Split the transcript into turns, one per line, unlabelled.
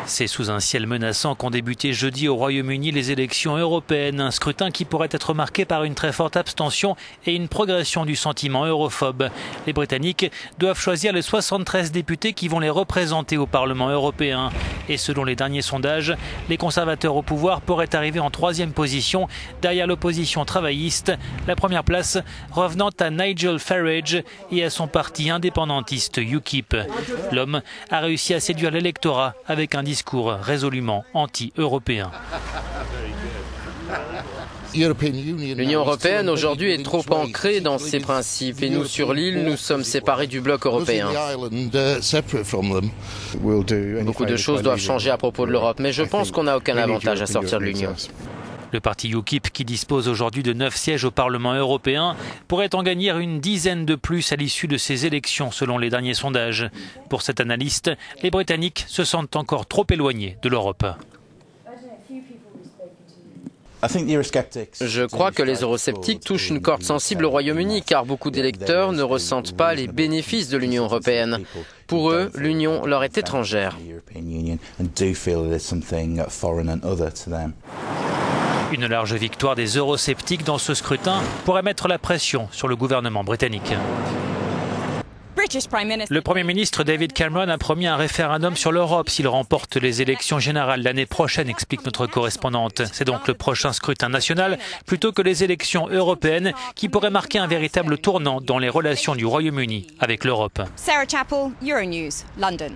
C'est sous un ciel menaçant qu'ont débuté jeudi au Royaume-Uni les élections européennes. Un scrutin qui pourrait être marqué par une très forte abstention et une progression du sentiment europhobe. Les Britanniques doivent choisir les 73 députés qui vont les représenter au Parlement européen. Et selon les derniers sondages, les conservateurs au pouvoir pourraient arriver en troisième position derrière l'opposition travailliste. La première place revenant à Nigel Farage et à son parti indépendantiste UKIP. L'homme a réussi à séduire l'électorat avec un discours résolument anti-européen.
L'Union européenne aujourd'hui est trop ancrée dans ses principes et nous sur l'île, nous sommes séparés du bloc européen. Beaucoup de choses doivent changer à propos de l'Europe, mais je pense qu'on n'a aucun avantage à sortir de l'Union.
Le parti UKIP, qui dispose aujourd'hui de 9 sièges au Parlement européen, pourrait en gagner une dizaine de plus à l'issue de ces élections, selon les derniers sondages. Pour cet analyste, les Britanniques se sentent encore trop éloignés de l'Europe.
Je crois que les eurosceptiques touchent une corde sensible au Royaume-Uni car beaucoup d'électeurs ne ressentent pas les bénéfices de l'Union européenne. Pour eux, l'Union leur est étrangère.
Une large victoire des eurosceptiques dans ce scrutin pourrait mettre la pression sur le gouvernement britannique. Le Premier ministre David Cameron a promis un référendum sur l'Europe s'il remporte les élections générales l'année prochaine, explique notre correspondante. C'est donc le prochain scrutin national plutôt que les élections européennes qui pourraient marquer un véritable tournant dans les relations du Royaume-Uni avec l'Europe.
Sarah Chappell, Euronews, London.